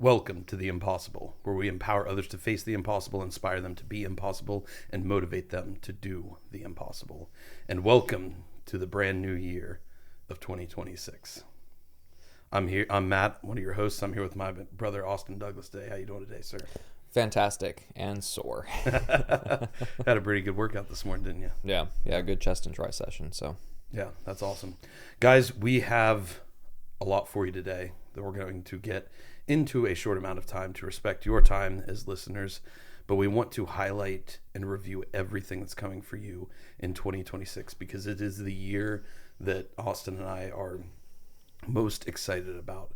Welcome to The Impossible, where we empower others to face the impossible, inspire them to be impossible, and motivate them to do the impossible. And welcome to the brand new year of 2026. I'm Matt, one of your hosts. I'm here with my brother, Austin Douglas today. How you doing today, sir? Fantastic and sore. Had a pretty good workout this morning, didn't you? Yeah, good chest and try session. So yeah, that's awesome. Guys, we have a lot for you today that we're going to get into a short amount of time to respect your time as listeners, but we want to highlight and review everything that's coming for you in 2026 because it is the year that Austin and I are most excited about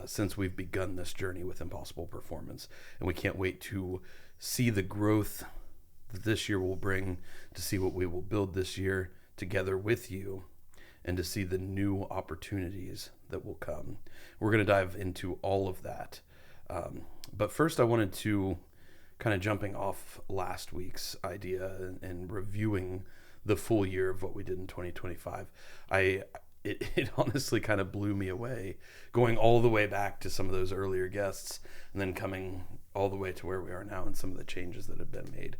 since we've begun this journey with Impossible Performance, and we can't wait to see the growth that this year will bring, to see what we will build this year together with you, and to see the new opportunities that will come. We're going to dive into all of that. But first, I wanted to kind of jumping off last week's idea and reviewing the full year of what we did in 2025. It honestly kind of blew me away, going all the way back to some of those earlier guests and then coming all the way to where we are now and some of the changes that have been made.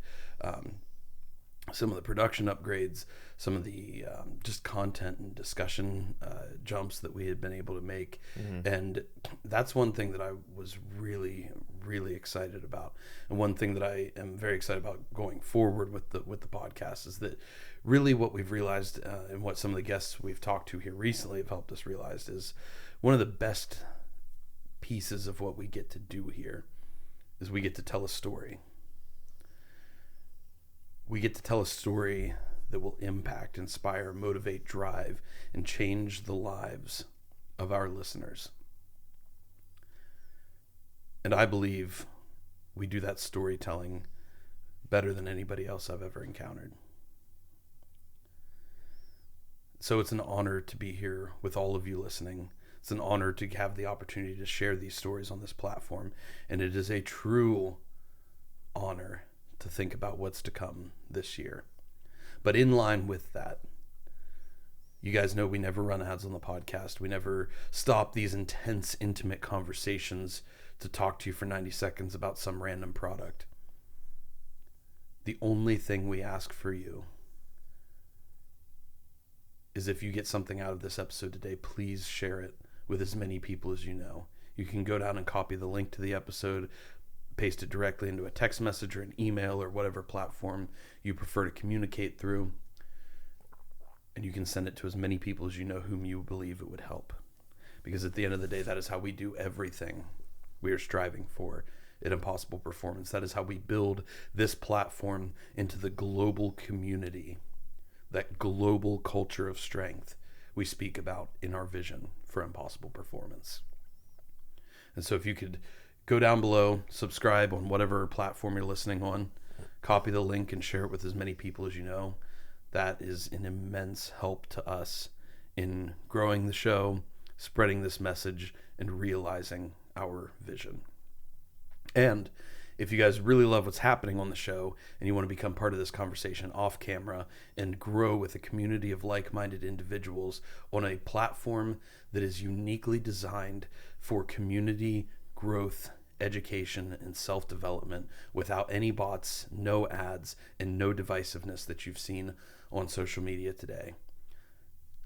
Some of the production upgrades, some of the just content and discussion jumps that we had been able to make. Mm-hmm. And that's one thing that I was really, really excited about. And one thing that I am very excited about going forward with the podcast is that really what we've realized and what some of the guests we've talked to here recently have helped us realize is one of the best pieces of what we get to do here is we get to tell a story. We get to tell a story that will impact, inspire, motivate, drive, and change the lives of our listeners. And I believe we do that storytelling better than anybody else I've ever encountered. So it's an honor to be here with all of you listening. It's an honor to have the opportunity to share these stories on this platform. And it is a true honor to think about what's to come this year. But in line with that, you guys know we never run ads on the podcast. We never stop these intense, intimate conversations to talk to you for 90 seconds about some random product. The only thing we ask for you is if you get something out of this episode today, please share it with as many people as you know. You can go down and copy the link to the episode, paste it directly into a text message or an email or whatever platform you prefer to communicate through. And you can send it to as many people as you know whom you believe it would help. Because at the end of the day, that is how we do everything we are striving for at Impossible Performance. That is how we build this platform into the global community, that global culture of strength we speak about in our vision for Impossible Performance. And so if you could go down below, subscribe on whatever platform you're listening on, copy the link and share it with as many people as you know. That is an immense help to us in growing the show, spreading this message, and realizing our vision. And if you guys really love what's happening on the show and you want to become part of this conversation off camera and grow with a community of like-minded individuals on a platform that is uniquely designed for community growth, education, and self-development without any bots, no ads, and no divisiveness that you've seen on social media today,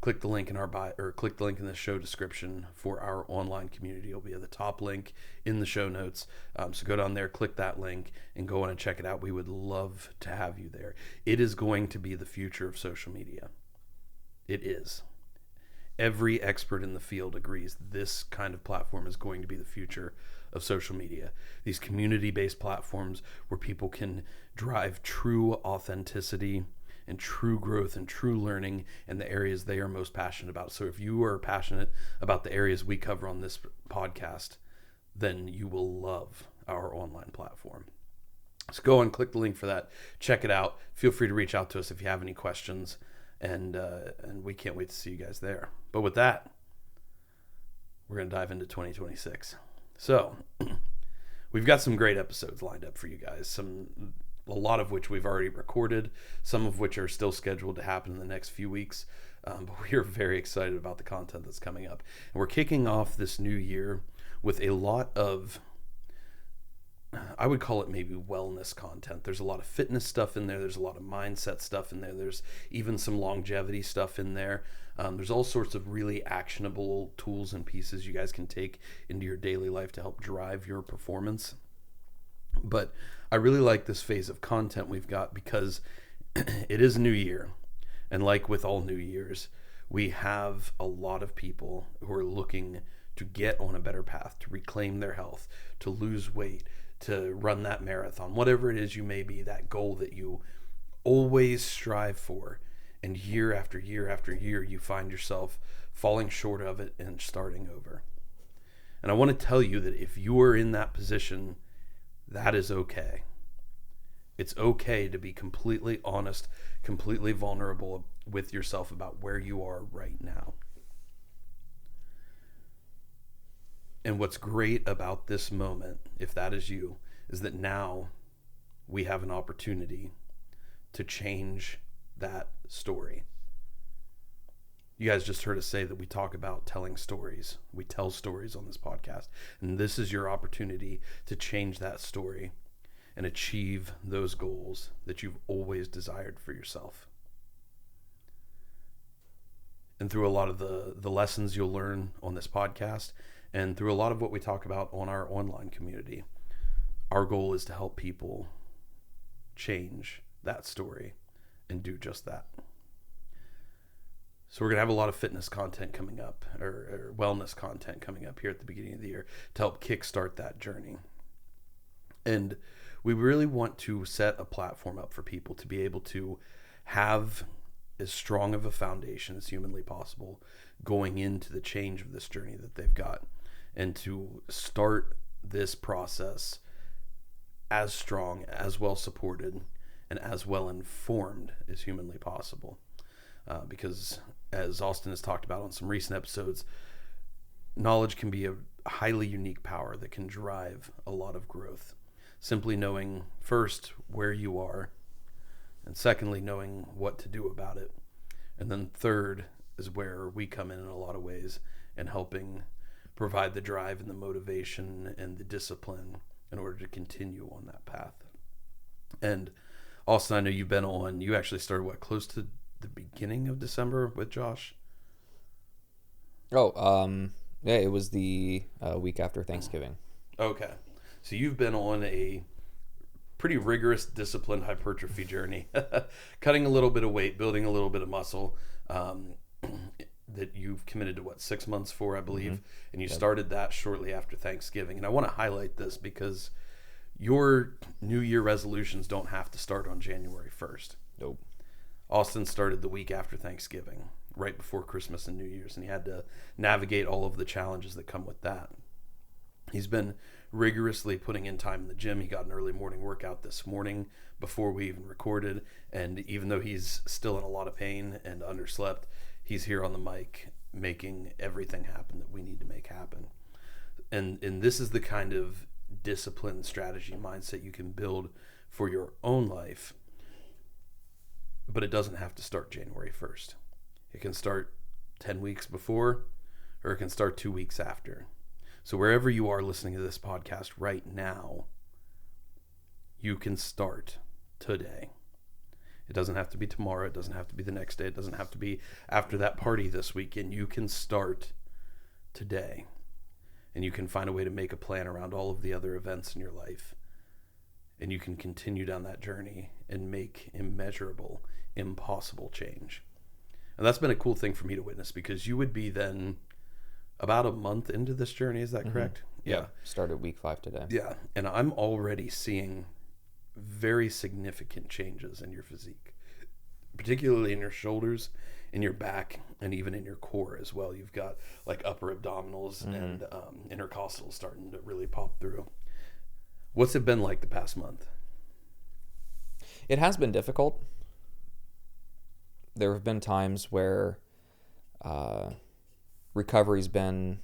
click the link in our bio, or click the link in the show description for our online community. It'll be at the top link in the show notes. So go down there, click that link, and go on and check it out. We would love to have you there. It is going to be the future of social media. It is. Every expert in the field agrees this kind of platform is going to be the future of social media. These community-based platforms where people can drive true authenticity and true growth and true learning in the areas they are most passionate about. So if you are passionate about the areas we cover on this podcast, then you will love our online platform. So go and click the link for that. Check it out. Feel free to reach out to us if you have any questions. And we can't wait to see you guys there. But with that, we're going to dive into 2026. So we've got some great episodes lined up for you guys. A lot of which we've already recorded, some of which are still scheduled to happen in the next few weeks. But we are very excited about the content that's coming up. And we're kicking off this new year with a lot of I would call it maybe wellness content. There's a lot of fitness stuff in there. There's a lot of mindset stuff in there. There's even some longevity stuff in there. There's all sorts of really actionable tools and pieces you guys can take into your daily life to help drive your performance. But I really like this phase of content we've got because it is a new year. And like with all new years, we have a lot of people who are looking to get on a better path, to reclaim their health, to lose weight, to run that marathon, whatever it is you may be, that goal that you always strive for. And year after year after year, you find yourself falling short of it and starting over. And I want to tell you that if you are in that position, that is okay. It's okay to be completely honest, completely vulnerable with yourself about where you are right now. And what's great about this moment, if that is you, is that now we have an opportunity to change that story. You guys just heard us say that we talk about telling stories. We tell stories on this podcast. And this is your opportunity to change that story and achieve those goals that you've always desired for yourself. And through a lot of the lessons you'll learn on this podcast, and through a lot of what we talk about on our online community, our goal is to help people change that story and do just that. So we're going to have a lot of fitness content coming up, or wellness content coming up here at the beginning of the year to help kickstart that journey. And we really want to set a platform up for people to be able to have as strong of a foundation as humanly possible going into the change of this journey that they've got, and to start this process as strong, as well supported, and as well informed as humanly possible. Because as Austin has talked about on some recent episodes, knowledge can be a highly unique power that can drive a lot of growth. Simply knowing, first, where you are, and secondly, knowing what to do about it. And then third is where we come in a lot of ways, and helping provide the drive and the motivation and the discipline in order to continue on that path. And Austin, I know you actually started, close to the beginning of December with Josh? Yeah, it was the week after Thanksgiving. Okay. So you've been on a pretty rigorous, disciplined hypertrophy journey, cutting a little bit of weight, building a little bit of muscle, that you've committed to 6 months for, I believe. Mm-hmm. And you started that shortly after Thanksgiving. And I want to highlight this because your New Year resolutions don't have to start on January 1st. Nope. Austin started the week after Thanksgiving, right before Christmas and New Year's, and he had to navigate all of the challenges that come with that. He's been rigorously putting in time in the gym. He got an early morning workout this morning before we even recorded, and even though he's still in a lot of pain and underslept, he's here on the mic making everything happen that we need to make happen. And this is the kind of discipline, strategy, mindset you can build for your own life. But it doesn't have to start January 1st. It can start 10 weeks before, or it can start 2 weeks after. So wherever you are listening to this podcast right now, you can start today. It doesn't have to be tomorrow. It doesn't have to be the next day. It doesn't have to be after that party this weekend. You can start today. And you can find a way to make a plan around all of the other events in your life. And you can continue down that journey and make immeasurable, impossible change. And that's been a cool thing for me to witness, because you would be then about a month into this journey. Is that correct? Mm-hmm. Yeah. Started week 5 today. Yeah. And I'm already seeing very significant changes in your physique, particularly in your shoulders, in your back, and even in your core as well. You've got upper abdominals and intercostals starting to really pop through. What's it been like the past month? It has been difficult. There have been times where recovery's been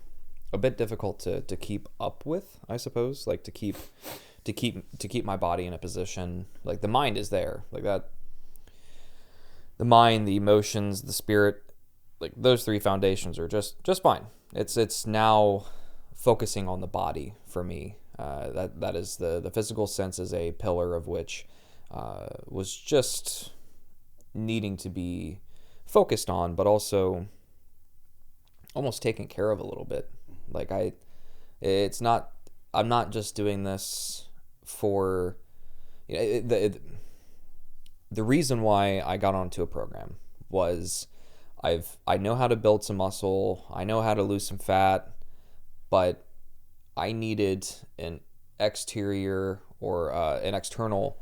a bit difficult to keep up with, I suppose. To keep my body in a position. The mind is there. That. The mind, the emotions, the spirit, those 3 foundations are just fine. It's now focusing on the body for me. That is the physical sense is a pillar of which was just needing to be focused on, but also almost taken care of a little bit. Like I'm not just doing this for, the reason why I got onto a program was I know how to build some muscle, I know how to lose some fat, but I needed an exterior or an external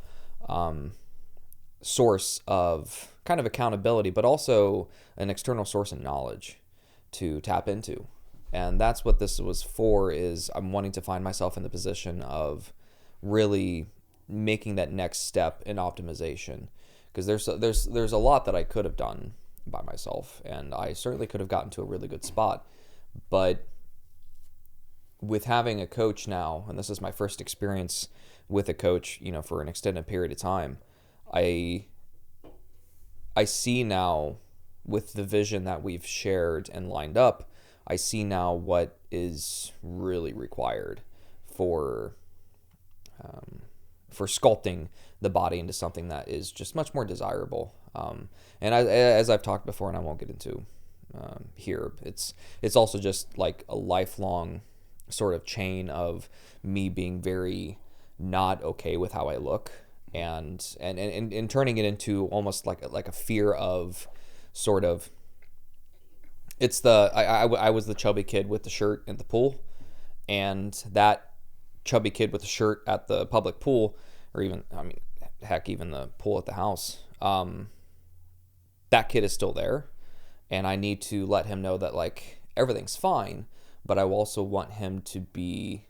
source of kind of accountability, but also an external source of knowledge to tap into. And that's what this was for, is I'm wanting to find myself in the position of really making that next step in optimization. Because there's a lot that I could have done by myself, and I certainly could have gotten to a really good spot. But with having a coach now, and this is my first experience with a coach, for an extended period of time, I see now, with the vision that we've shared and lined up, I see now what is really required for sculpting the body into something that is just much more desirable. And as I've talked before, and I won't get into here, it's also just like a lifelong sort of chain of me being very not okay with how I look, and turning it into almost like a fear of sort of, it's I was the chubby kid with the shirt in the pool, and that chubby kid with the shirt at the public pool, or even, heck, even the pool at the house, that kid is still there, and I need to let him know that like everything's fine, but I also want him to be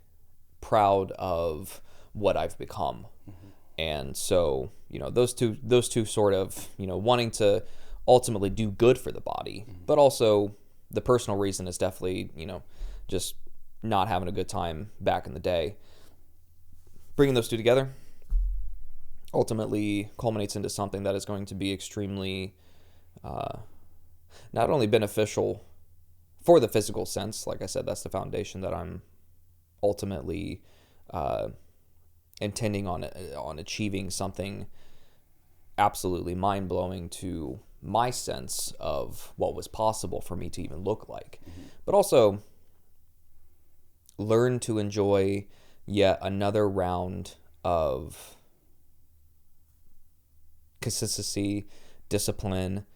proud of what I've become. Mm-hmm. And so, those two sort of, wanting to ultimately do good for the body, mm-hmm. but also the personal reason is definitely, just not having a good time back in the day. Bringing those two together ultimately culminates into something that is going to be extremely not only beneficial for the physical sense, like I said, that's the foundation that I'm ultimately intending on achieving something absolutely mind-blowing to my sense of what was possible for me to even look like. Mm-hmm. But also learn to enjoy yet another round of consistency, discipline,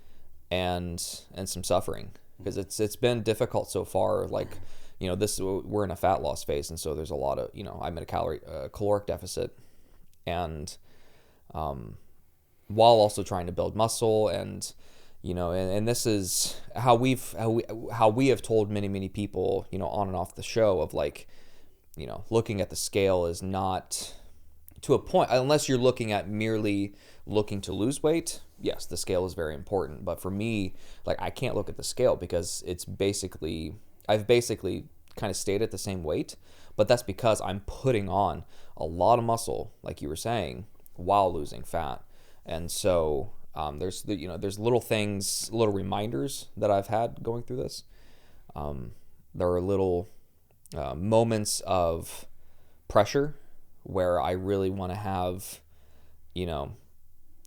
and some suffering, because it's been difficult so far. Like, we're in a fat loss phase, and so there's a lot of, I'm in a caloric deficit, and while also trying to build muscle, and and this is how we have told many people, on and off the show, of like, looking at the scale is not to a point, unless you're merely looking to lose weight. Yes, the scale is very important, but for me, like, I can't look at the scale because I've basically kind of stayed at the same weight, but that's because I'm putting on a lot of muscle, like you were saying, while losing fat. And so there's little things, little reminders that I've had going through this. There are little moments of pressure where I really want to have,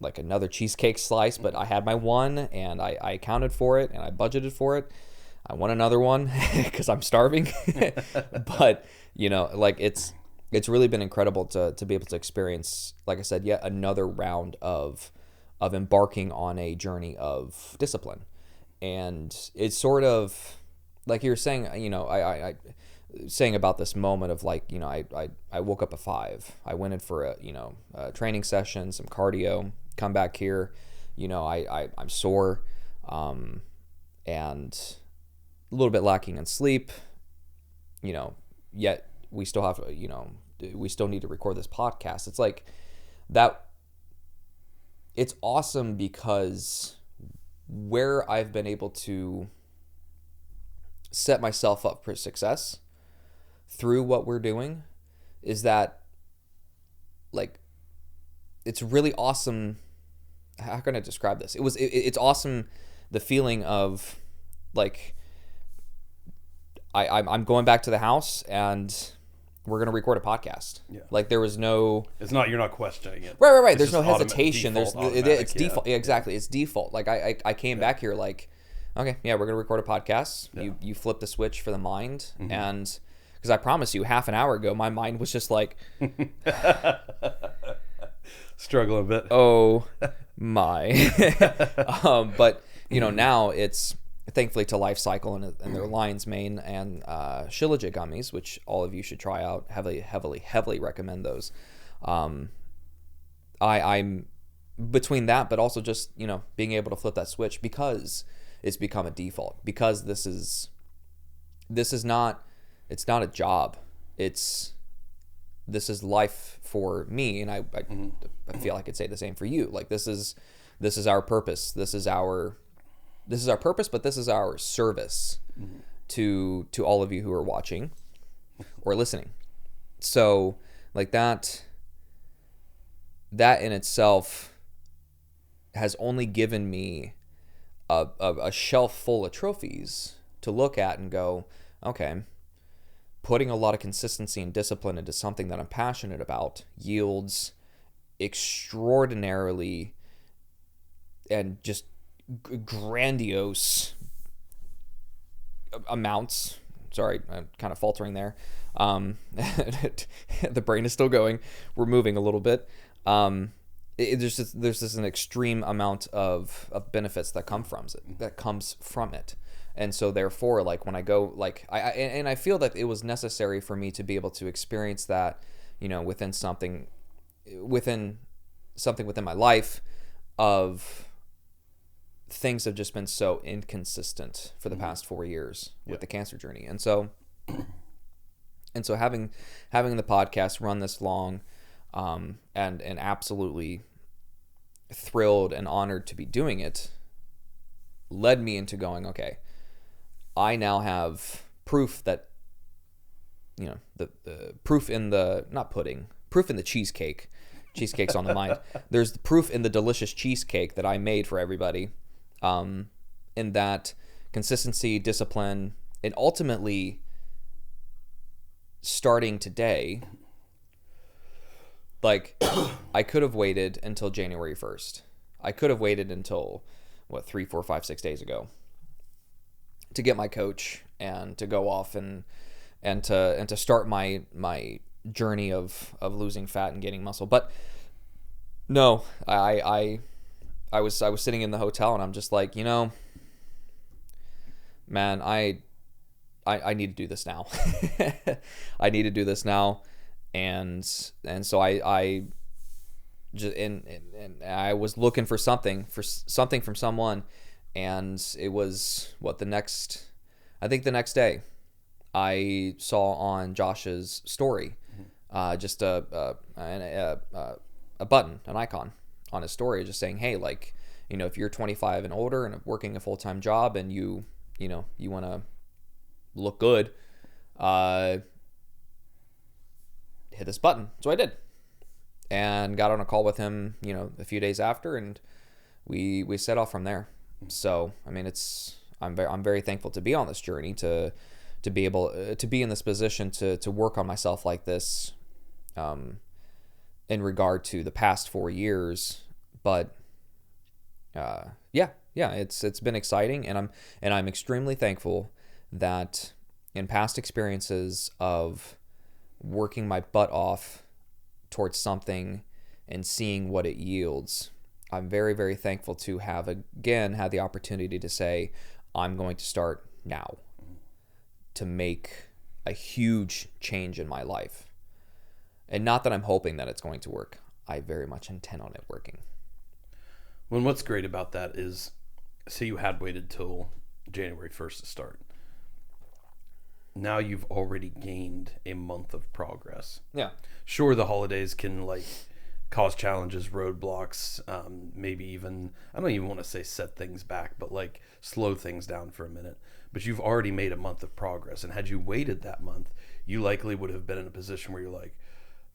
like another cheesecake slice, but I had my one, and I accounted for it, and I budgeted for it. I want another one because I'm starving. But, like, it's really been incredible to be able to experience, like I said, yet another round of embarking on a journey of discipline. And it's sort of like you were saying, I saying about this moment of like, I woke up at 5. I went in for a training session, some cardio, come back here, I'm sore, and a little bit lacking in sleep, yet we still have, we still need to record this podcast. It's like that. It's awesome because where I've been able to set myself up for success through what we're doing is that, like, it's really awesome. How can I describe this? It's awesome, the feeling of like I'm going back to the house, and we're going to record a podcast. Yeah. Like there was no, It's not, you're not questioning it. right. It's There's no just hesitation. It's default. Yeah, exactly. Yeah. It's default. Like I came back here like, okay, yeah, we're going to record a podcast. Yeah. You flip the switch for the mind. And because I promise you half an hour ago, my mind was just like, Struggling a bit. oh my. But now it's thankfully to Life Cycle and their Lion's Mane and Shilajit gummies, which all of you should try out. Heavily recommend those. I'm between that, but also just being able to flip that switch because it's become a default. Because this is not, it's not a job. This is life for me, and I feel I could say the same for you. Like this is our purpose. This is our purpose, but this is our service to all of you who are watching or listening. So like that in itself has only given me a shelf full of trophies to look at and go, okay, putting a lot of consistency and discipline into something that I'm passionate about yields extraordinarily and just grandiose amounts. Sorry, I'm kind of faltering there. The brain is still going. We're moving a little bit. There's just an extreme amount of benefits that comes from it. And so therefore, like when I go, like I feel that it was necessary for me to be able to experience that, within something within my life of things have just been so inconsistent for the past 4 years with the cancer journey. And so having the podcast run this long, and absolutely thrilled and honored to be doing it led me into going, okay, I now have proof that, the proof in the, not pudding, proof in the cheesecake. Cheesecake's on the mind. There's the proof in the delicious cheesecake that I made for everybody. In that consistency, discipline, and ultimately starting today, like I could have waited until January 1st. I could have waited until 3, 4, 5, 6 days ago to get my coach and to go off and to start my journey of losing fat and gaining muscle. But no, I was sitting in the hotel and I'm just like, man, I need to do this now. I need to do this now. And so I just, and I was looking for something from someone, and it was the next day I saw on Josh's story, just a button, an icon on his story, just saying, hey, like, if you're 25 and older and working a full-time job and you want to look good, hit this button. So I did, and got on a call with him, a few days after, and we set off from there. So, I mean, I'm very thankful to be on this journey, to be able to be in this position to work on myself like this, in regard to the past 4 years. But it's been exciting, and I'm extremely thankful that in past experiences of working my butt off towards something and seeing what it yields, I'm very, very thankful to have again had the opportunity to say, I'm going to start now to make a huge change in my life. And not that I'm hoping that it's going to work. I very much intend on it working. Well, what's great about that is, say you had waited till January 1st to start. Now you've already gained a month of progress. Yeah. Sure, the holidays can cause challenges, roadblocks, maybe even, I don't even want to say set things back, but slow things down for a minute. But you've already made a month of progress. And had you waited that month, you likely would have been in a position where you're like,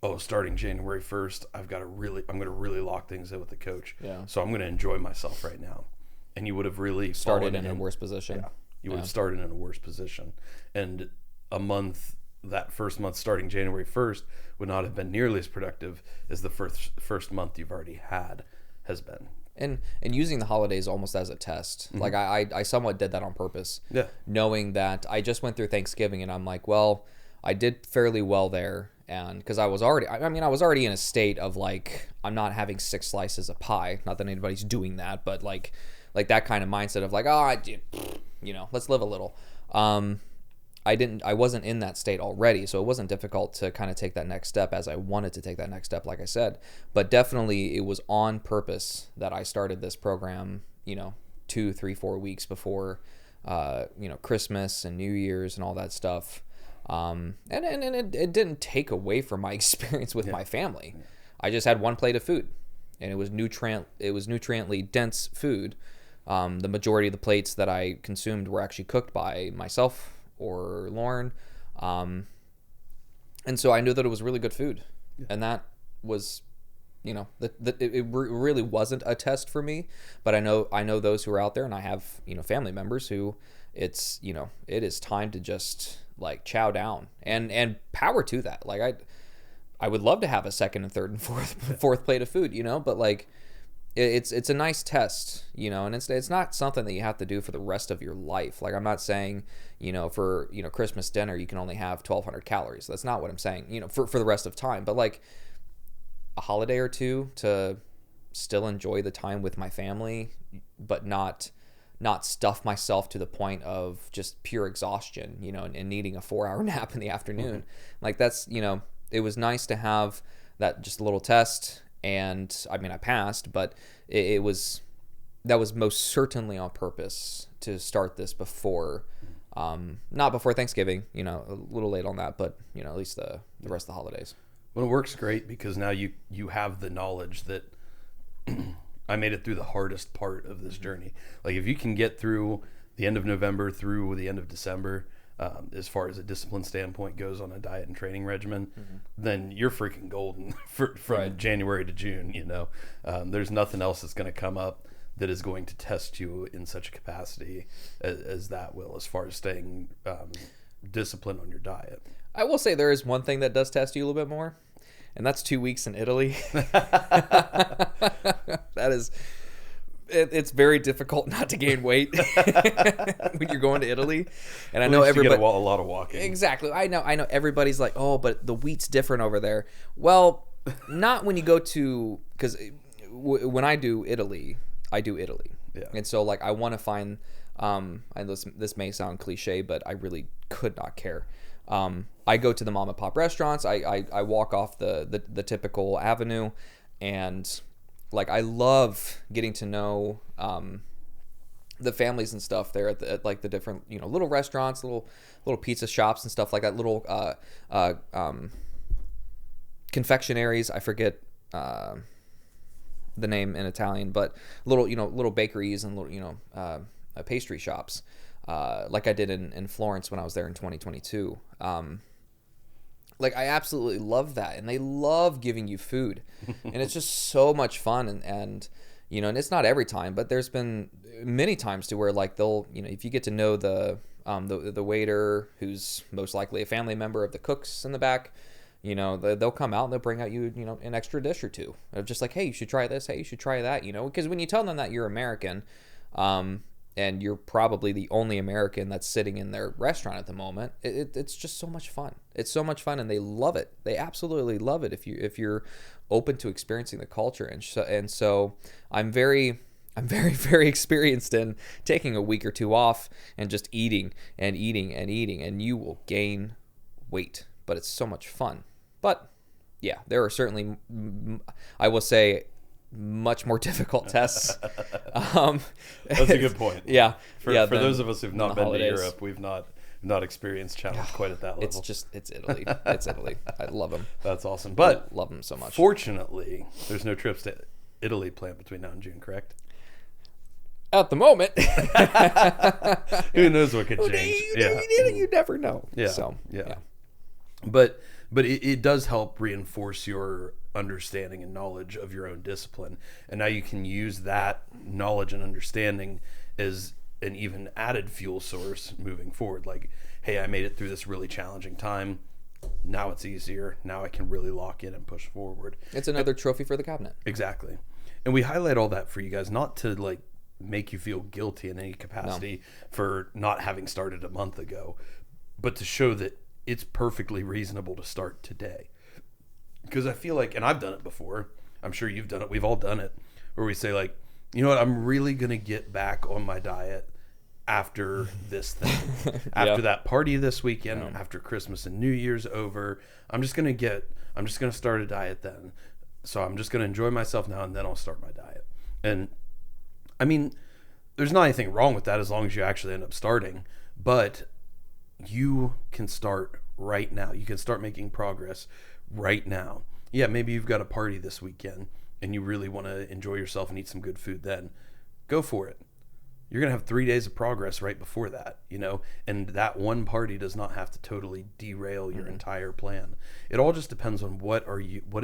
oh, starting January 1st, I'm going to really lock things in with the coach. Yeah. So I'm going to enjoy myself right now. And you would have really started in a worse position. Yeah. You would have started in a worse position. And a month that first month starting January 1st would not have been nearly as productive as the first month you've already had has been. And using the holidays almost as a test. Mm-hmm. Like I somewhat did that on purpose. Yeah. Knowing that I just went through Thanksgiving and I'm like, well, I did fairly well there. And because I was already in a state of like, I'm not having 6 slices of pie. Not that anybody's doing that, but like that kind of mindset of like, let's live a little. I wasn't in that state already, so it wasn't difficult to kind of take that next step as I wanted to take that next step, like I said. But definitely it was on purpose that I started this program, 2, 3, 4 weeks before, Christmas and New Year's and all that stuff. And it didn't take away from my experience with my family. Yeah. I just had one plate of food, and it was nutriently dense food. The majority of the plates that I consumed were actually cooked by myself or Lauren. And so I knew that it was really good food. Yeah. And that was, it really wasn't a test for me, but I know those who are out there, and I have, family members who it is time to just like chow down and power to that. Like I would love to have a second and third and fourth plate of food, but like it's a nice test, and it's not something that you have to do for the rest of your life. Like I'm not saying, for, Christmas dinner, you can only have 1,200 calories. That's not what I'm saying, for the rest of time, but like a holiday or two to still enjoy the time with my family, but not stuff myself to the point of just pure exhaustion, and needing a 4-hour nap in the afternoon. Mm-hmm. Like that's, it was nice to have that just a little test. And I mean, I passed, but that was most certainly on purpose to start this before, not before Thanksgiving, a little late on that, but at least the rest of the holidays. Well, it works great because now you have the knowledge that I made it through the hardest part of this journey. Like if you can get through the end of November through the end of December, as far as a discipline standpoint goes on a diet and training regimen, mm-hmm. then you're freaking golden from right. January to June. There's nothing else that's going to come up that is going to test you in such a capacity as that will, as far as staying disciplined on your diet. I will say there is one thing that does test you a little bit more, and that's 2 weeks in Italy. That is... It's very difficult not to gain weight when you're going to Italy, and I know everybody get a lot of walking. Exactly, I know. Everybody's like, "Oh, but the wheat's different over there." Well, not when you go to, because when I do Italy, yeah. And so like I want to find. This may sound cliche, but I really could not care. I go to the mom and pop restaurants. I walk off the typical avenue, and like I love getting to know the families and stuff there at like the different little restaurants, little pizza shops and stuff like that, little confectionaries. I forget the name in Italian, but little bakeries and little pastry shops, like I did in Florence when I was there in 2022. Like I absolutely love that, and they love giving you food, and it's just so much fun. And and it's not every time, but there's been many times to where like they'll if you get to know the waiter, who's most likely a family member of the cooks in the back, they'll come out and they'll bring out you an extra dish or two of just like, hey, you should try this, hey, you should try that, because when you tell them that you're American, and you're probably the only American that's sitting in their restaurant at the moment, it's just so much fun. It's so much fun, and they love it. They absolutely love it if you're open to experiencing the culture. And so I'm very, very experienced in taking a week or two off and just eating, and you will gain weight. But it's so much fun. But yeah, there are certainly, I will say, much more difficult tests. That's a good point. Yeah. For those of us who've not been to Europe, we've not experienced challenge quite at that level. It's Italy. It's Italy. I love them. That's awesome. But I love them so much. Fortunately, there's no trips to Italy planned between now and June, correct? At the moment. Who knows what could change? You never know. Yeah. So, yeah. But it does help reinforce your understanding and knowledge of your own discipline, and now you can use that knowledge and understanding as an even added fuel source moving forward. Like, hey, I made it through this really challenging time. Now it's easier. Now I can really lock in and push forward. It's another trophy for the cabinet. Exactly. And we highlight all that for you guys, not to like make you feel guilty in any capacity for not having started a month ago, but to show that it's perfectly reasonable to start today. Because I feel like, and I've done it before, I'm sure you've done it, we've all done it, where we say like, you know what, I'm really going to get back on my diet after this thing, after that party this weekend, after Christmas and New Year's over. I'm just going to start a diet then. So I'm just going to enjoy myself now, and then I'll start my diet. And I mean, there's not anything wrong with that as long as you actually end up starting, but you can start right now. You can start making progress right now. Yeah, maybe you've got a party this weekend and you really want to enjoy yourself and eat some good food then. Go for it. You're going to have 3 days of progress right before that, you know, and that one party does not have to totally derail your entire plan. It all just depends on what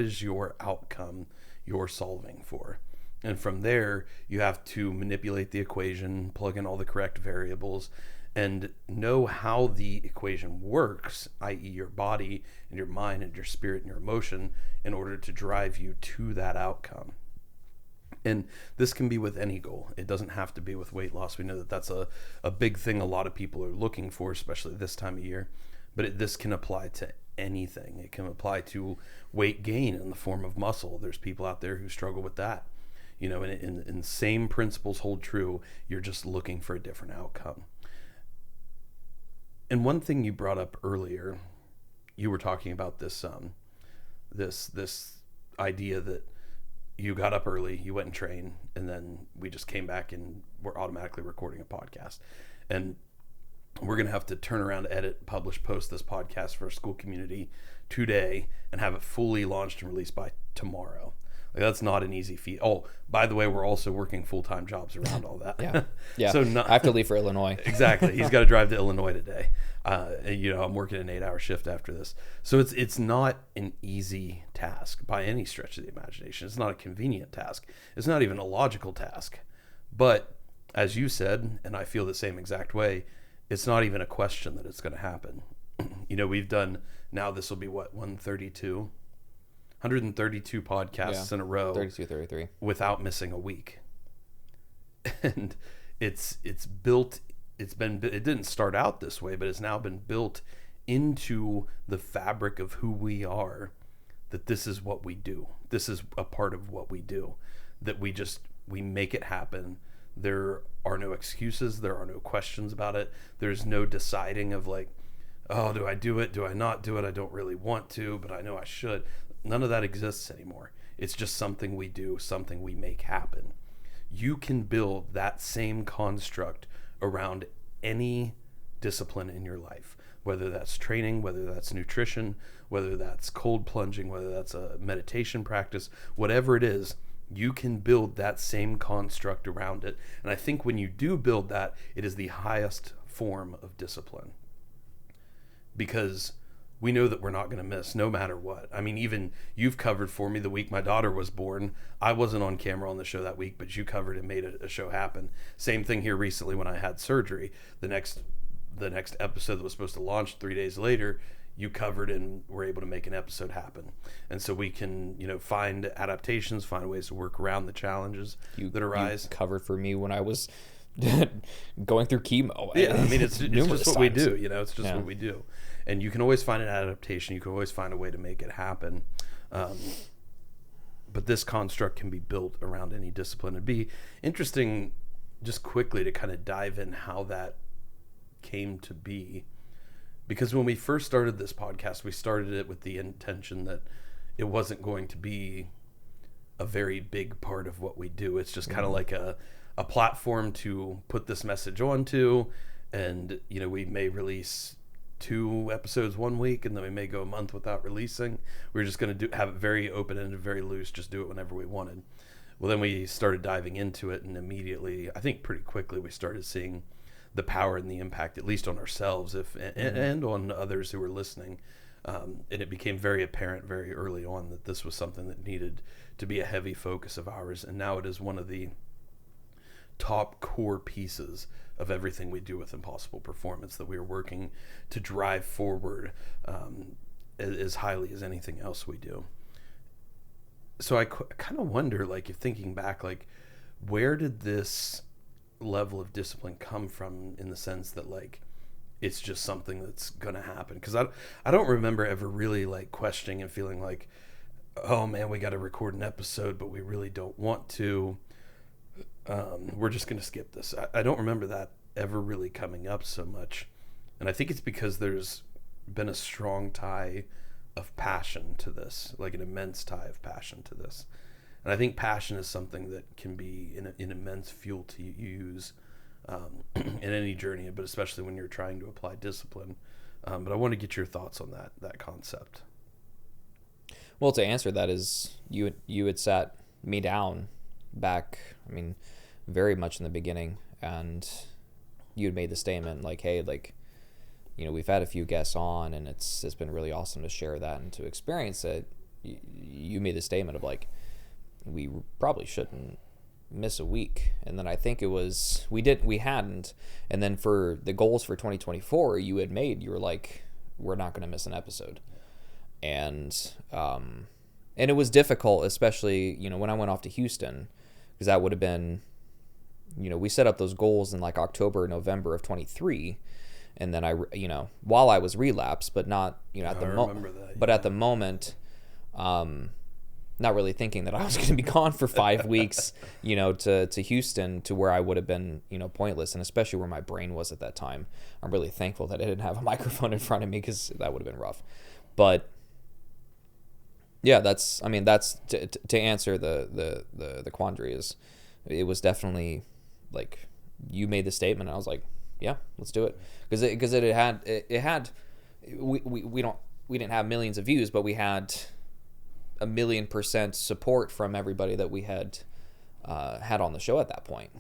is your outcome you're solving for. And from there, you have to manipulate the equation, plug in all the correct variables, and know how the equation works, i.e. your body and your mind and your spirit and your emotion, in order to drive you to that outcome. And this can be with any goal. It doesn't have to be with weight loss. We know that that's a big thing a lot of people are looking for, especially this time of year. But this can apply to anything. It can apply to weight gain in the form of muscle. There's people out there who struggle with that. You know, and same principles hold true. You're just looking for a different outcome. And one thing you brought up earlier, you were talking about this this idea that you got up early, you went and trained, and then we just came back and we're automatically recording a podcast. And we're going to have to turn around, edit, publish, post this podcast for our school community today and have it fully launched and released by tomorrow. Like, that's not an easy feat. Oh, by the way, we're also working full-time jobs around all that. Yeah. So I have to leave for Illinois. Exactly. He's got to drive to Illinois today. You know, I'm working an 8-hour shift after this. So it's not an easy task by any stretch of the imagination. It's not a convenient task. It's not even a logical task. But as you said, and I feel the same exact way, it's not even a question that it's going to happen. You know, we've done, now this will be what, 132 podcasts in a row. 32, 33. Without missing a week. And it's built, it didn't start out this way, but it's now been built into the fabric of who we are, that this is what we do. This is a part of what we do, that we make it happen. There are no excuses. There are no questions about it. There's no deciding of like, oh, do I do it? Do I not do it? I don't really want to, but I know I should. None of that exists anymore. It's just something we do, something we make happen. You can build that same construct around any discipline in your life, whether that's training, whether that's nutrition, whether that's cold plunging, whether that's a meditation practice, whatever it is, you can build that same construct around it. And I think when you do build that, it is the highest form of discipline, because we know that we're not going to miss no matter what. I mean, even you've covered for me the week my daughter was born. I wasn't on camera on the show that week, but you covered and made a show happen. Same thing here recently when I had surgery. The next episode that was supposed to launch 3 days later, you covered and were able to make an episode happen. And so we can, you know, find adaptations, find ways to work around the challenges that arise. You covered for me when I was going through chemo. Yeah, I mean, it's just what we times. do, you know, it's just what we do. And you can always find an adaptation. You can always find a way to make it happen. But this construct can be built around any discipline. It'd be interesting just quickly to kind of dive in how that came to be. Because when we first started this podcast, we started it with the intention that it wasn't going to be a very big part of what we do. It's just kind of like a platform to put this message onto. And, you know, we may release 2 episodes 1 week, and then we may go a month without releasing. We're just going to have it very open-ended, very loose, just do it whenever we wanted. Well, then we started diving into it, and immediately, I think pretty quickly, we started seeing the power and the impact, at least on ourselves and on others who were listening. And it became very apparent very early on that this was something that needed to be a heavy focus of ours. And now it is one of the top core pieces of everything we do with Impossible Performance that we are working to drive forward. as highly as anything else we do. So I kind of wonder, like, if thinking back, like, where did this level of discipline come from, in the sense that, like, it's just something that's gonna happen? Because I don't remember ever really, like, questioning and feeling like, oh man, we got to record an episode, but we really don't want to. We're just gonna skip this. I don't remember that ever really coming up so much, and I think it's because there's been a strong tie of passion to this, like an immense tie of passion to this. And I think passion is something that can be an immense fuel to use in any journey, but especially when you're trying to apply discipline. But I want to get your thoughts on that concept. Well, to answer that is you had sat me down back, I mean, very much in the beginning, and you had made the statement like, hey, like, you know, we've had a few guests on, and it's been really awesome to share that and to experience it. You made the statement of like, we probably shouldn't miss a week. And then I think it was, we hadn't. And then for the goals for 2024 you were like, we're not going to miss an episode. And it was difficult, especially, you know, when I went off to Houston, because that would have been, you know, we set up those goals in like October, November of 23. And then while I was relapsed, but not, you know, at the moment, but at the moment, not really thinking that I was going to be gone for 5 weeks, you know, to Houston, to where I would have been, you know, pointless. And especially where my brain was at that time. I'm really thankful that I didn't have a microphone in front of me, because that would have been rough. But yeah, that's to answer the quandary is, it was definitely like, you made the statement, and I was like, yeah, let's do it. Because we didn't have millions of views, but we had 1,000,000% support from everybody that we had on the show at that point.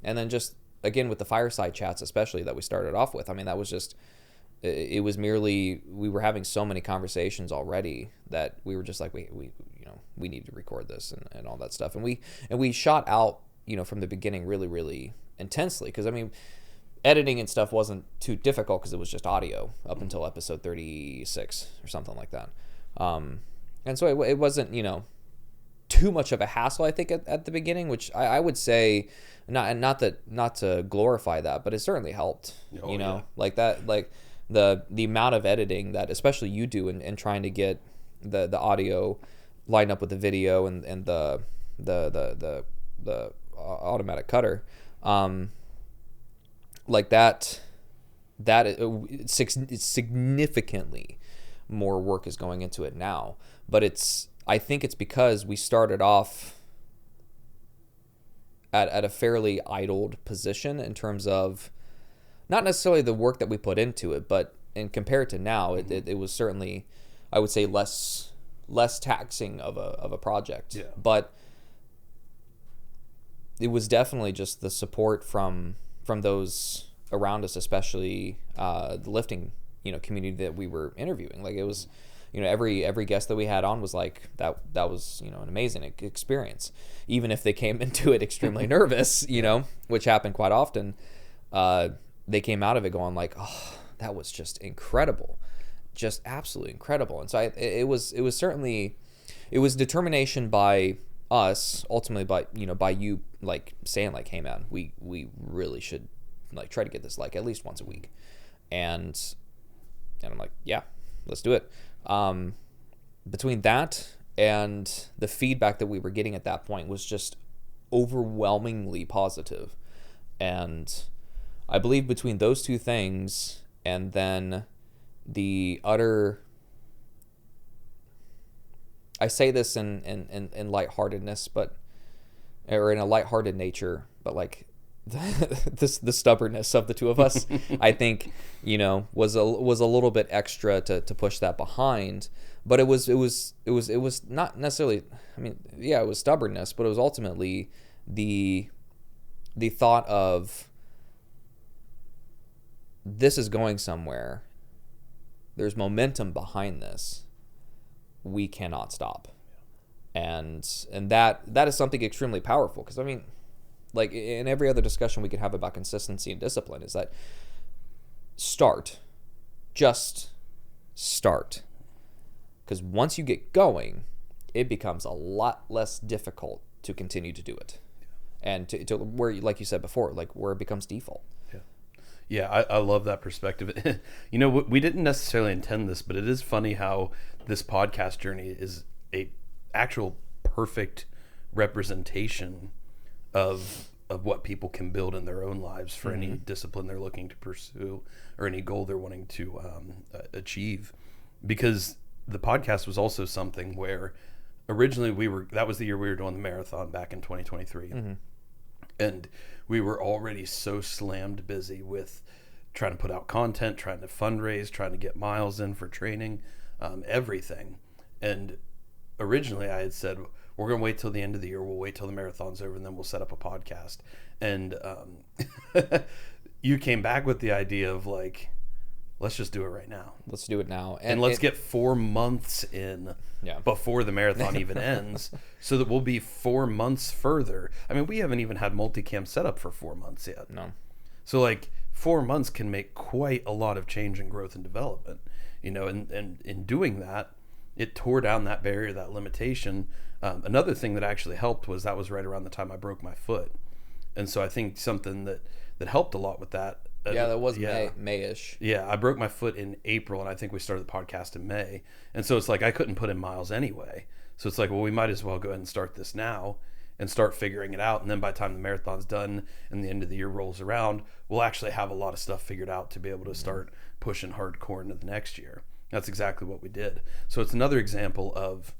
And then just again with the fireside chats, especially that we started off with, I mean, that was just, it was merely, we were having so many conversations already that we were just like, we need to record this and all that stuff. And we shot out, you know, from the beginning really, really intensely, because I mean, editing and stuff wasn't too difficult, because it was just audio up until episode 36 or something like that. And so it wasn't, you know, too much of a hassle, I think, at the beginning, which I would say, not to glorify that, but it certainly helped. Oh, you know, yeah. Like that, like the amount of editing that especially you do in trying to get the audio lined up with the video and the automatic cutter, like that significantly more work is going into it now. But I think it's because we started off at a fairly idled position in terms of not necessarily the work that we put into it, but compared to now, it was certainly, I would say, less taxing of a project. Yeah. But it was definitely just the support from those around us, especially the lifting, you know, community that we were interviewing. Like, it was, you know, every guest that we had on was like, that was, you know, an amazing experience, even if they came into it extremely nervous, you know, which happened quite often. They came out of it going like, oh, that was just incredible, just absolutely incredible. And so it was certainly, it was determination by us, ultimately by you, like saying like, hey man, we really should like try to get this like at least once a week. And I'm like, yeah, let's do it. Between that and the feedback that we were getting at that point was just overwhelmingly positive. And I believe between those two things, and then the utter, I say this in lightheartedness, or in a lighthearted nature, but like the stubbornness of the two of us, I think, you know, was a little bit extra to push that behind. But it was not necessarily, I mean, yeah, it was stubbornness, but it was ultimately the thought of, this is going somewhere. There's momentum behind this. We cannot stop. And that is something extremely powerful, because I mean, like in every other discussion we could have about consistency and discipline, is that just start. Because once you get going, it becomes a lot less difficult to continue to do it. And to where, like you said before, like where it becomes default. Yeah, I love that perspective. You know, we didn't necessarily intend this, but it is funny how this podcast journey is a actual perfect representation of what people can build in their own lives for any discipline they're looking to pursue or any goal they're wanting to achieve. Because the podcast was also something where originally that was the year we were doing the marathon back in 2023. And we were already so slammed busy with trying to put out content, trying to fundraise, trying to get miles in for training, everything. And originally I had said, we're going to wait till the end of the year. We'll wait till the marathon's over and then we'll set up a podcast. And you came back with the idea of like, let's just do it right now. Let's do it now. And let's get 4 months in before the marathon even ends, so that we'll be 4 months further. I mean, we haven't even had multicam set up for 4 months yet. No. So like 4 months can make quite a lot of change and growth and development, you know, and in doing that, it tore down that barrier, that limitation. Another thing that actually helped was that was right around the time I broke my foot. And so I think something that helped a lot with that. That was May-ish. Yeah, I broke my foot in April, and I think we started the podcast in May. And so it's like I couldn't put in miles anyway. So it's like, well, we might as well go ahead and start this now and start figuring it out. And then by the time the marathon's done and the end of the year rolls around, we'll actually have a lot of stuff figured out to be able to start pushing hardcore into the next year. That's exactly what we did. So it's another example of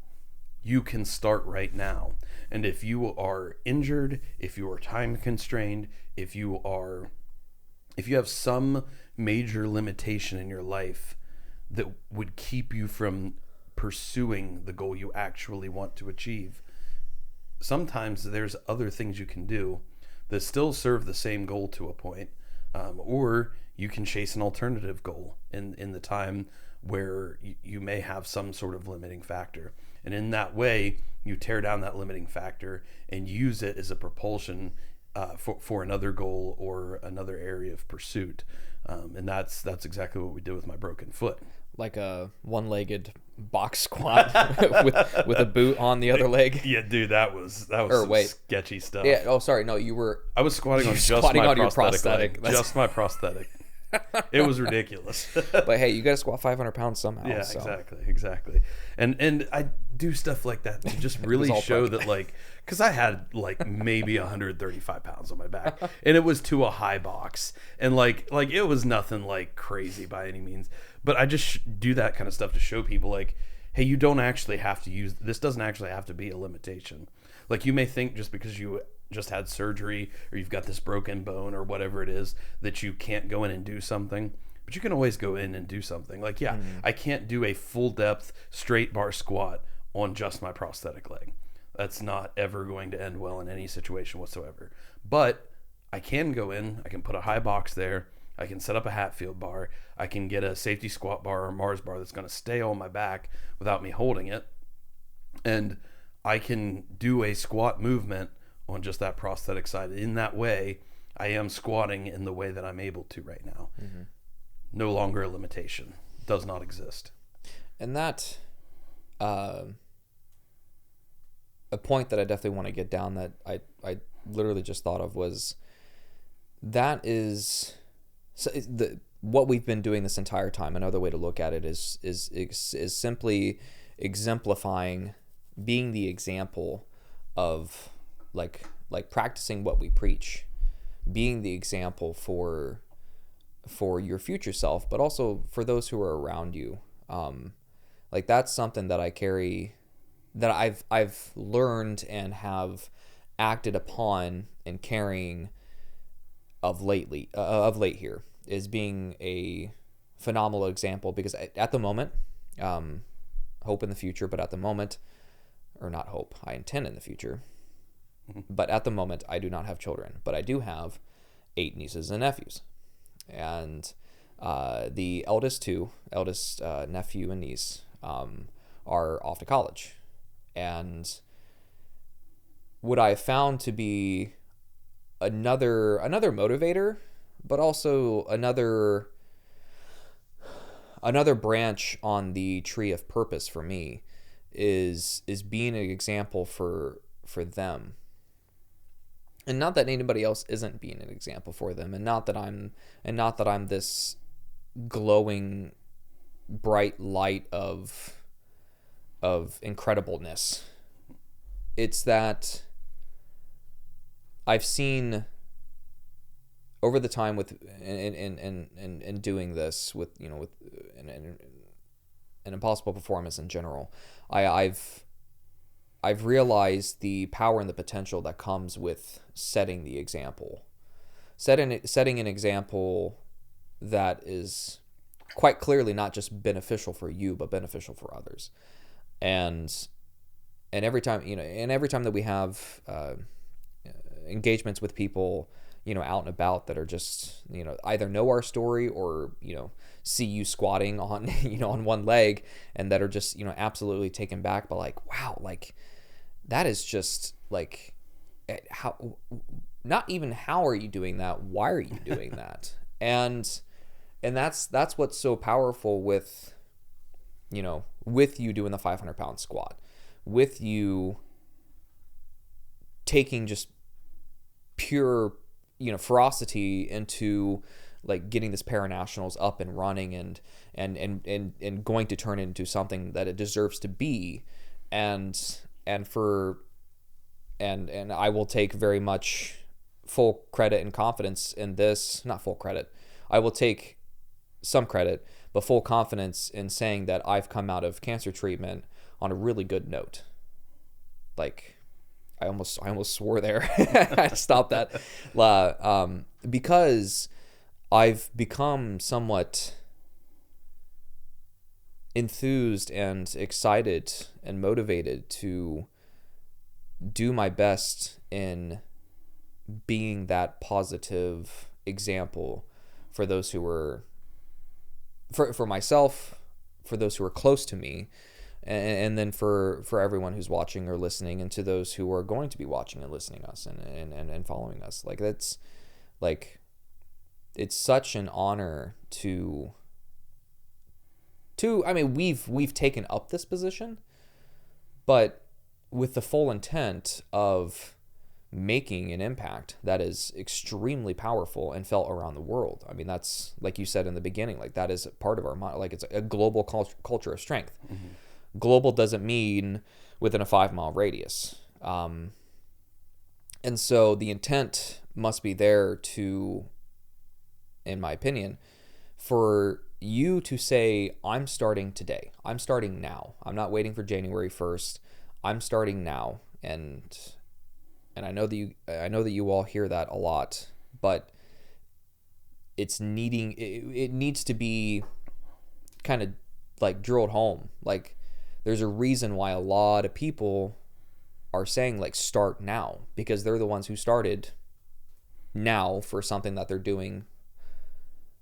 you can start right now. And if you are injured, if you are time constrained, if you have some major limitation in your life that would keep you from pursuing the goal you actually want to achieve, sometimes there's other things you can do that still serve the same goal to a point, or you can chase an alternative goal in the time where you may have some sort of limiting factor. And in that way, you tear down that limiting factor and use it as a propulsion for another goal or another area of pursuit. And that's exactly what we did with my broken foot. Like a one-legged box squat with a boot on the other leg. Yeah, dude, that was sketchy stuff. Yeah. Oh, sorry. No, I was squatting on just my prosthetic leg. Just my prosthetic. It was ridiculous. But hey, you got to squat 500 pounds somehow. Yeah, so. exactly. And I do stuff like that to just really show that, like, because I had like maybe 135 pounds on my back, and it was to a high box, and like it was nothing like crazy by any means. But I just do that kind of stuff to show people, like, hey, you don't actually have to use this. Doesn't actually have to be a limitation. Like, you may think just because you just had surgery or you've got this broken bone or whatever it is that you can't go in and do something, but you can always go in and do something. Like, I can't do a full depth straight bar squat on just my prosthetic leg. That's not ever going to end well in any situation whatsoever. But I can go in, I can put a high box there, I can set up a Hatfield bar, I can get a safety squat bar or Mars bar that's going to stay on my back without me holding it, and I can do a squat movement on just that prosthetic side. In that way, I am squatting in the way that I'm able to right now. No longer a limitation. Does not exist. And that, a point that I definitely want to get down that I literally just thought of was, that is what we've been doing this entire time. Another way to look at it is simply exemplifying, being the example of like practicing what we preach, being the example for your future self, but also for those who are around you. Like, that's something that I carry, that I've learned and have acted upon and carrying of late here, is being a phenomenal example. Because at the moment, hope in the future, but at the moment, or not hope, I intend in the future, but at the moment I do not have children, but I do have 8 nieces and nephews. And the eldest nephew and niece are off to college. And what I found to be another motivator, but also another another branch on the tree of purpose for me is being an example for them. And not that anybody else isn't being an example for them, and not that I'm this glowing bright light of incredibleness. It's that I've seen over the time with and doing this with with an impossible performance in general, I've realized the power and the potential that comes with setting the example, setting an example that is quite clearly not just beneficial for you, but beneficial for others. And every time that we have engagements with people, out and about, that are just, either know our story or, see you squatting on, on one leg, and that are just, absolutely taken back by like, wow, like that is just like, how, not even how are you doing that? Why are you doing that? And that's what's so powerful with, with you doing the 500-pound squat, with you taking just pure, ferocity into like getting this Paranationals up and running and going to turn into something that it deserves to be. And I will take very much full credit and confidence in this. Not full credit. I will take some credit, but full confidence in saying that I've come out of cancer treatment on a really good note. Like, I almost swore there. I had to stop that. Because I've become somewhat enthused and excited and motivated to do my best in being that positive example for those who were, for myself, for those who are close to me, and then for everyone who's watching or listening, and to those who are going to be watching and listening us and following us. Like, that's like, it's such an honor to I mean, we've taken up this position, but with the full intent of making an impact that is extremely powerful and felt around the world. I mean, that's, like you said in the beginning, like that is part of our mind. Like, it's a global culture of strength. Mm-hmm. Global doesn't mean within a 5-mile radius. And so the intent must be there to, in my opinion, for you to say, I'm starting today. I'm starting now. I'm not waiting for January 1st. I'm starting now. And I know that you all hear that a lot, but it needs to be kind of like drilled home. Like, there's a reason why a lot of people are saying, like, start now, because they're the ones who started now for something that they're doing.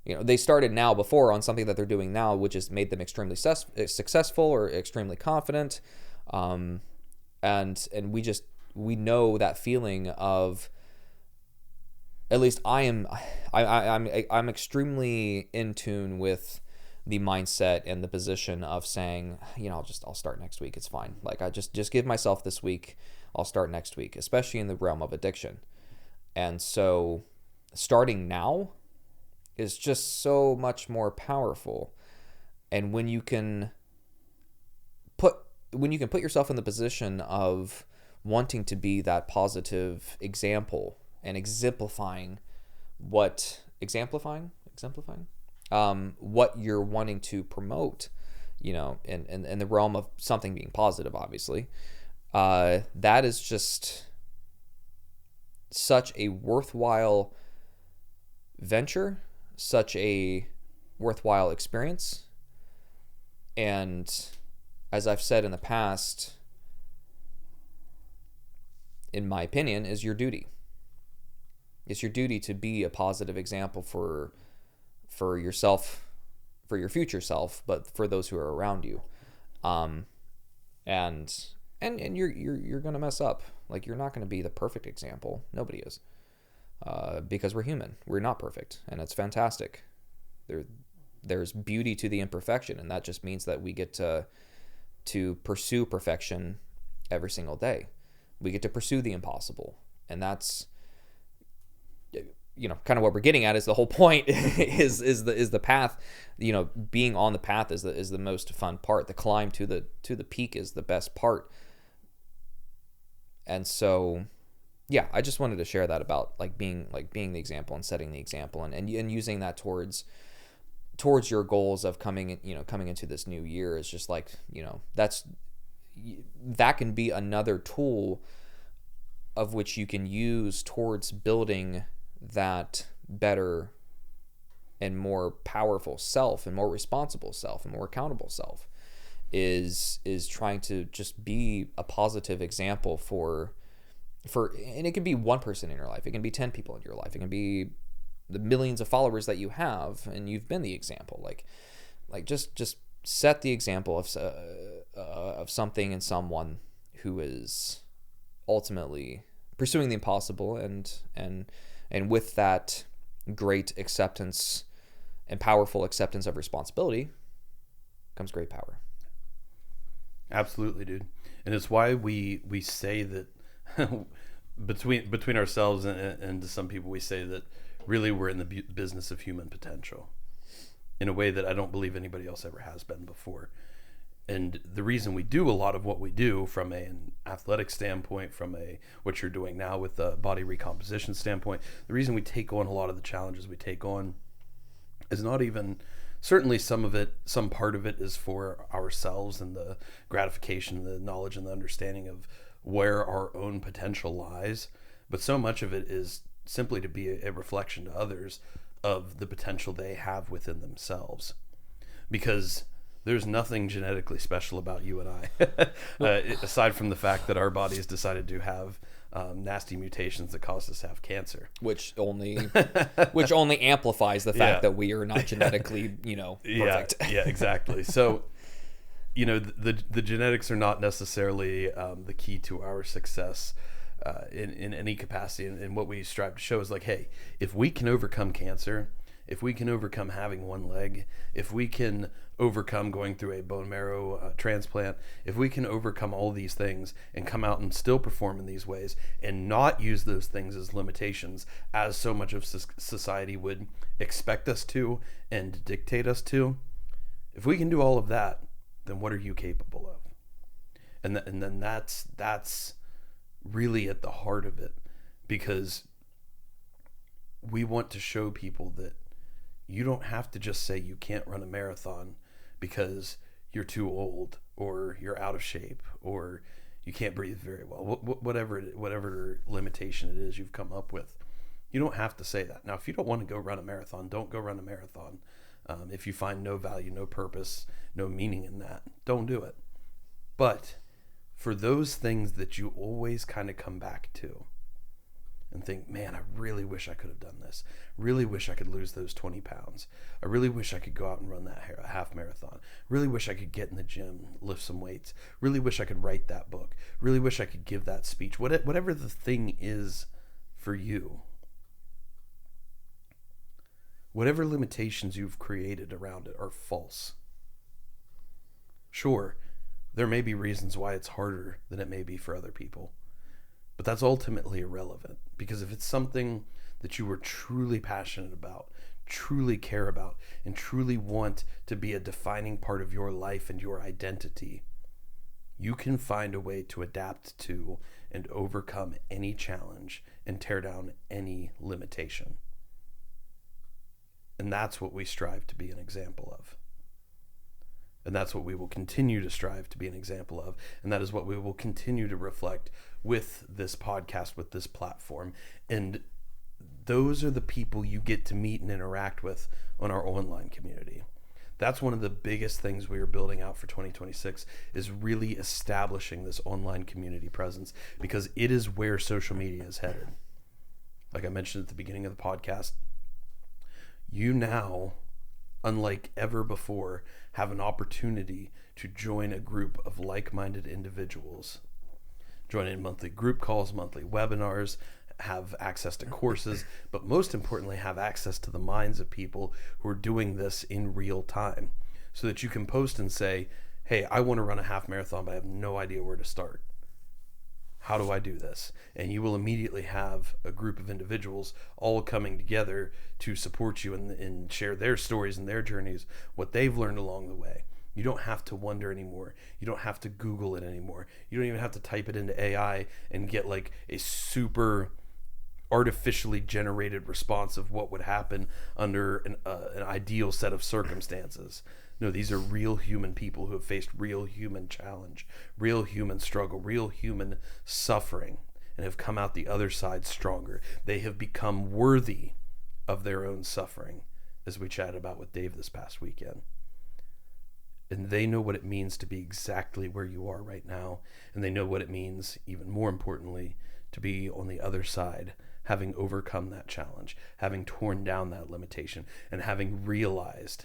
They started now before on something that they're doing now, which has made them extremely successful or extremely confident. And we know that feeling of, at least I'm extremely in tune with the mindset and the position of saying, I'll start next week. It's fine. Like, I just give myself this week. I'll start next week, especially in the realm of addiction. And so starting now is just so much more powerful. And when you can put yourself in the position of wanting to be that positive example and exemplifying what you're wanting to promote, in the realm of something being positive, obviously, that is just such a worthwhile venture, such a worthwhile experience. And as I've said in the past, in my opinion, is your duty. It's your duty to be a positive example for yourself, for your future self, but for those who are around you. And you're gonna mess up. Like, you're not gonna be the perfect example. Nobody is. Because we're human. We're not perfect, and it's fantastic. there's beauty to the imperfection, and that just means that we get to pursue perfection every single day. We get to pursue the impossible, and that's, you know, kind of what we're getting at is the whole point is the path. You know, being on the path is the most fun part. The climb to the peak is the best part. And so, yeah, I just wanted to share that about being the example and setting the example, and using that towards your goals of coming into this new year. Is just that can be another tool of which you can use towards building that better and more powerful self, and more responsible self, and more accountable self, is trying to just be a positive example for and it can be one person in your life, it can be 10 people in your life, it can be the millions of followers that you have, and you've been the example. Just set the example of something and someone who is ultimately pursuing the impossible, and with that great acceptance and powerful acceptance of responsibility comes great power. Absolutely, dude. And it's why we say that between ourselves and to some people, we say that really we're in the business of human potential in a way that I don't believe anybody else ever has been before. And the reason we do a lot of what we do from an athletic standpoint, from what you're doing now with the body recomposition standpoint, the reason we take on a lot of the challenges we take on is not even, certainly some part of it is for ourselves and the gratification, the knowledge and the understanding of where our own potential lies. But so much of it is simply to be a reflection to others of the potential they have within themselves. Because there's nothing genetically special about you and I, aside from the fact that our bodies decided to have nasty mutations that caused us to have cancer, which only amplifies the fact that we are not genetically, perfect. Yeah, exactly. So, the genetics are not necessarily the key to our success in any capacity. And what we strive to show is hey, if we can overcome cancer, if we can overcome having one leg, if we can overcome going through a bone marrow transplant, if we can overcome all these things and come out and still perform in these ways and not use those things as limitations, as so much of society would expect us to and dictate us to, if we can do all of that, then what are you capable of? And then that's really at the heart of it, because we want to show people that you don't have to just say you can't run a marathon because you're too old or you're out of shape or you can't breathe very well, whatever limitation it is you've come up with. You don't have to say that. Now, if you don't want to go run a marathon, don't go run a marathon. If you find no value, no purpose, no meaning in that, don't do it. But for those things that you always kind of come back to and think, man, I really wish I could have done this. Really wish I could lose those 20 pounds. I really wish I could go out and run that half marathon. Really wish I could get in the gym, lift some weights. Really wish I could write that book. Really wish I could give that speech. Whatever the thing is for you, whatever limitations you've created around it are false. Sure, there may be reasons why it's harder than it may be for other people. But that's ultimately irrelevant, because if it's something that you were truly passionate about, truly care about, and truly want to be a defining part of your life and your identity, you can find a way to adapt to and overcome any challenge and tear down any limitation. And that's what we strive to be an example of. And that's what we will continue to strive to be an example of. And that is what we will continue to reflect with this podcast, with this platform. And those are the people you get to meet and interact with on our online community. That's one of the biggest things we are building out for 2026, is really establishing this online community presence, because it is where social media is headed. Like I mentioned at the beginning of the podcast, you now, unlike ever before, have an opportunity to join a group of like-minded individuals. Join in monthly group calls, monthly webinars, have access to courses, but most importantly, have access to the minds of people who are doing this in real time, so that you can post and say, hey, I want to run a half marathon, but I have no idea where to start. How do I do this? And you will immediately have a group of individuals all coming together to support you and share their stories and their journeys, what they've learned along the way. You don't have to wonder anymore. You don't have to Google it anymore. You don't even have to type it into AI and get like a super artificially generated response of what would happen under an ideal set of circumstances. No, these are real human people who have faced real human challenge, real human struggle, real human suffering, and have come out the other side stronger. They have become worthy of their own suffering, as we chatted about with Dave this past weekend. And they know what it means to be exactly where you are right now. And they know what it means, even more importantly, to be on the other side, having overcome that challenge, having torn down that limitation, and having realized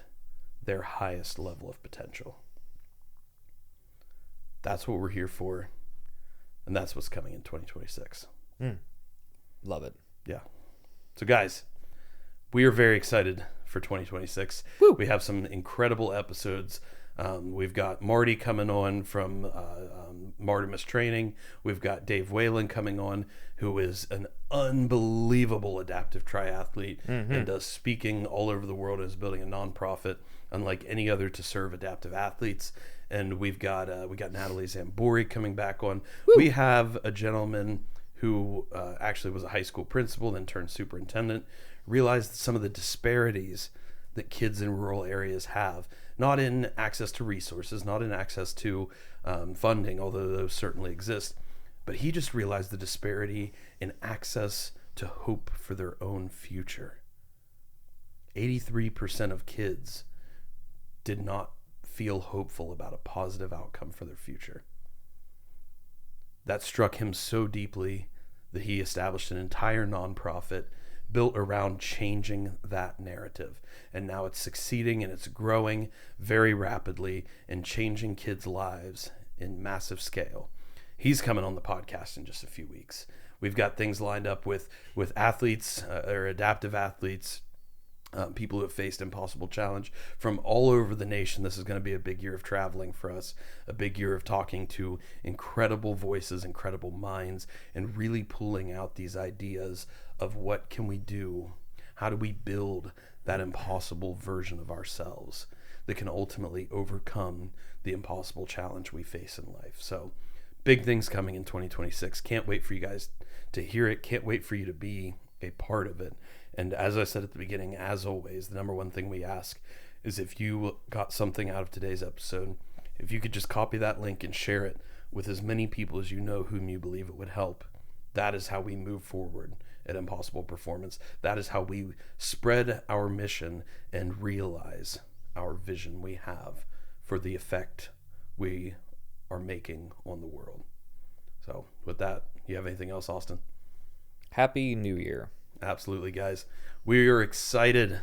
their highest level of potential. That's what we're here for. And that's what's coming in 2026. Love it. Yeah. So guys, we are very excited for 2026. Woo. We have some incredible episodes. We've got Marty coming on from Martimus Training. We've got Dave Whalen coming on, who is an unbelievable adaptive triathlete and does speaking all over the world and is building a nonprofit unlike any other to serve adaptive athletes. And we got Natalie Zambori coming back on. Woo. We have a gentleman who actually was a high school principal, then turned superintendent, realized some of the disparities that kids in rural areas have, not in access to resources, not in access to funding, although those certainly exist, but he just realized the disparity in access to hope for their own future. 83% of kids did not feel hopeful about a positive outcome for their future. That struck him so deeply that he established an entire nonprofit built around changing that narrative. And now it's succeeding and it's growing very rapidly and changing kids' lives in massive scale. He's coming on the podcast in just a few weeks. We've got things lined up with athletes or adaptive athletes, people who have faced impossible challenge from all over the nation. This is going to be a big year of traveling for us, a big year of talking to incredible voices, incredible minds, and really pulling out these ideas of what can we do? How do we build that impossible version of ourselves that can ultimately overcome the impossible challenge we face in life? So big things coming in 2026. Can't wait for you guys to hear it. Can't wait for you to be a part of it. And as I said at the beginning, as always, the number one thing we ask is if you got something out of today's episode, if you could just copy that link and share it with as many people as you know whom you believe it would help. That is how we move forward at Impossible Performance. That is how we spread our mission and realize our vision we have for the effect we are making on the world. So with that, you have anything else, Austin? Happy New Year. Absolutely, guys. We are excited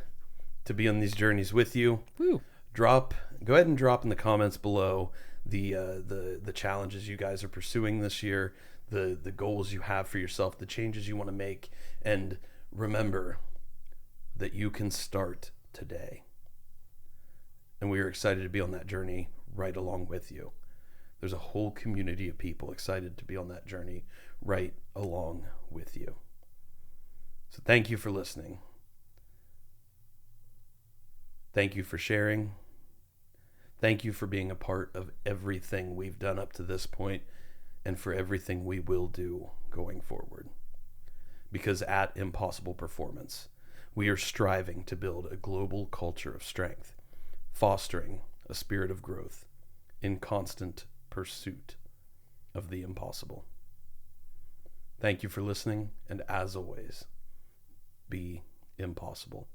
to be on these journeys with you. Woo. Go ahead and drop in the comments below the challenges you guys are pursuing this year, the goals you have for yourself, the changes you want to make, and remember that you can start today. And we are excited to be on that journey right along with you. There's a whole community of people excited to be on that journey right along with you. So thank you for listening. Thank you for sharing. Thank you for being a part of everything we've done up to this point and for everything we will do going forward. Because at Impossible Performance, we are striving to build a global culture of strength, fostering a spirit of growth in constant pursuit of the impossible. Thank you for listening, and as always, be impossible.